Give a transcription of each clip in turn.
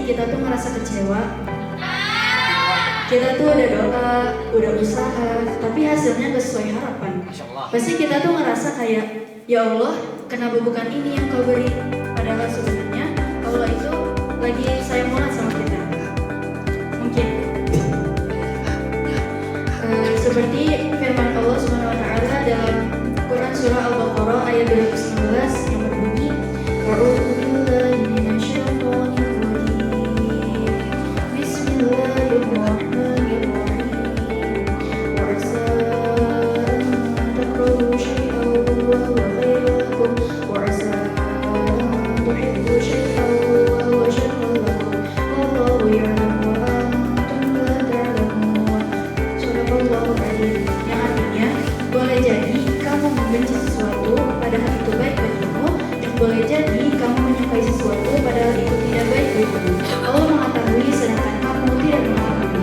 kita tuh ngerasa kecewa? Kita tuh udah doa, udah usaha, tapi hasilnya gak sesuai harapan. Pasti kita tuh ngerasa kayak, ya Allah, kenapa bukan ini yang kau beri? Padahal sebenarnya Allah itu lagi sayang banget sama kita. Mungkin seperti firman Allah SWT dalam Quran surah Al-Baqarah ayat 219 yang berbunyi, yang artinya boleh jadi kamu membenci sesuatu padahal itu baik bagimu, dan boleh jadi kamu menyukai sesuatu padahal itu tidak baik bagimu. Allah mengetahui sedangkan kamu tidak mengetahui.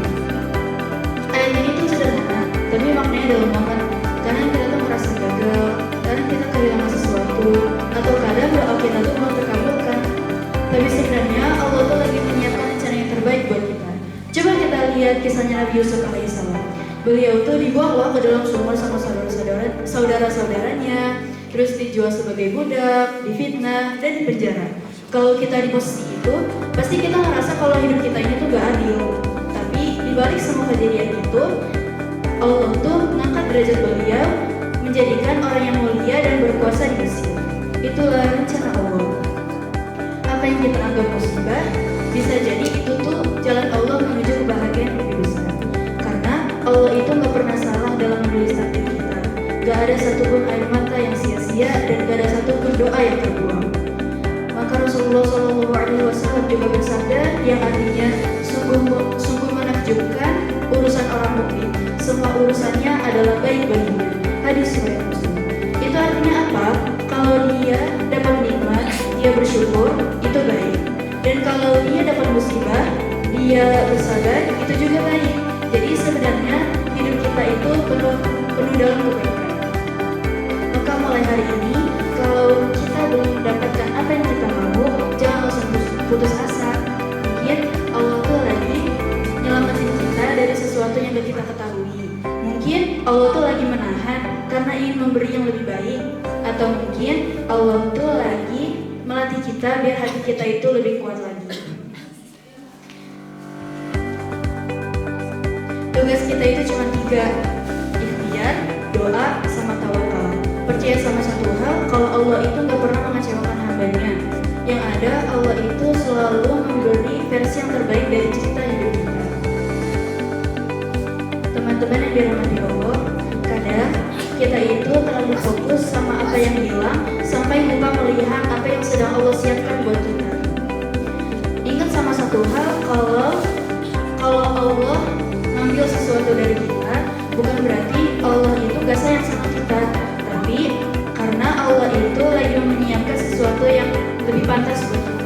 Ayat ini tuh sederhana, tapi maknanya dalam banget. Kadang kita tuh merasa gagal, kadang kita kehilangan sesuatu, atau kadang doa kita tuh belum terkabulkan. Tapi sebenarnya Allah tuh lagi menyiapkan rencana yang terbaik buat kita. Coba kita lihat kisahnya Nabi Yusuf alaihissalam. Beliau tuh dibuang ke dalam sumur sama saudara-saudaranya, terus dijual sebagai budak, difitnah, dan dipenjara. Kalau kita di posisi itu, pasti kita ngerasa kalau hidup kita ini tuh gak adil. Tapi dibalik semua kejadian itu, Allah tuh mengangkat derajat beliau, menjadikan orang yang mulia dan berkuasa di Mesir. Itulah rencana Allah. Apa yang kita anggap musibah, bisa jadi itu tuh jalan Allah menuju kebahagiaan yang lebih besar. Allah itu gak pernah salah dalam menulis takdir kita. Gak ada satupun air mata yang sia-sia dan gak ada satupun doa yang terbuang. Maka Rasulullah SAW juga bersabda yang artinya sungguh menakjubkan urusan orang mukmin. Semua urusannya adalah baik baginya. Hadis riwayat Muslim. Itu artinya apa? Kalau dia dapat nikmat, dia bersyukur, itu baik. Dan kalau dia dapat musibah, dia bersabar, itu juga baik. Jadi sebenarnya hidup kita itu penuh dalam kebaikan. Maka mulai hari ini, kalau kita belum mendapatkan apa yang kita mau, jangan langsung putus asa. Mungkin Allah tuh lagi nyelamatin kita dari sesuatu yang gak kita ketahui. Mungkin Allah tuh lagi menahan karena ingin memberi yang lebih baik. Atau mungkin Allah tuh lagi melatih kita biar hati kita itu lebih kuat lagi. Tugas kita itu cuma 3, ikhtiar, doa, sama tawakal. Percaya sama satu hal, kalau Allah itu gak pernah mengecewakan hambanya. Yang ada, Allah itu selalu memberi versi yang terbaik dari cerita hidup kita. Teman-teman yang dirahmati Allah, kadang kita itu terlalu fokus sama apa yang hilang sampai lupa melihat apa yang sedang Allah siapkan buat kita. Ingat sama satu hal, kalau Allah ambil sesuatu dari kita, bukan berarti Allah itu gak sayang sama kita, tapi karena Allah itu lagi menyiapkan sesuatu yang lebih pantas buat kita.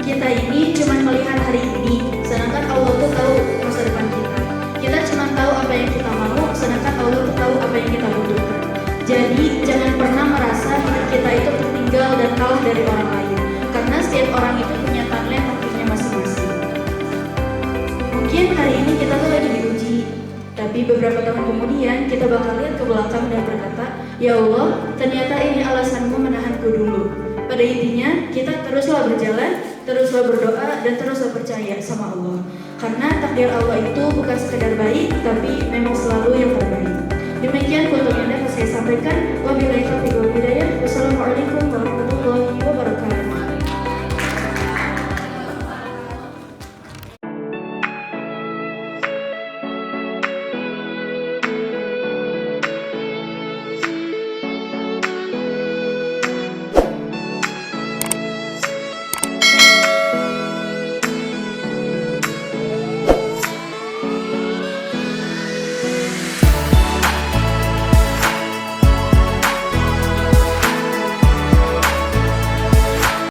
Kita ini cuma melihat hari ini, sedangkan Allah tuh tahu masa depan kita. Kita cuma tahu apa yang kita mau, sedangkan Allah tuh tahu apa yang kita butuhkan. Jadi jangan pernah merasa hidup kita itu tertinggal dan kalah dari orang lain, karena setiap orang itu punya talent takdirnya masing-masing. Mungkin hari ini kita tuh lagi diuji, tapi beberapa tahun kemudian kita bakal lihat ke belakang dan berkata, ya Allah, ternyata ini alasanmu menahanku dulu. Pada intinya, kita teruslah berjalan, teruslah berdoa, dan teruslah percaya sama Allah. Karena takdir Allah itu bukan sekedar baik, tapi memang selalu yang terbaik. Demikian untuk yang dapat saya sampaikan. Wabillahi taufiq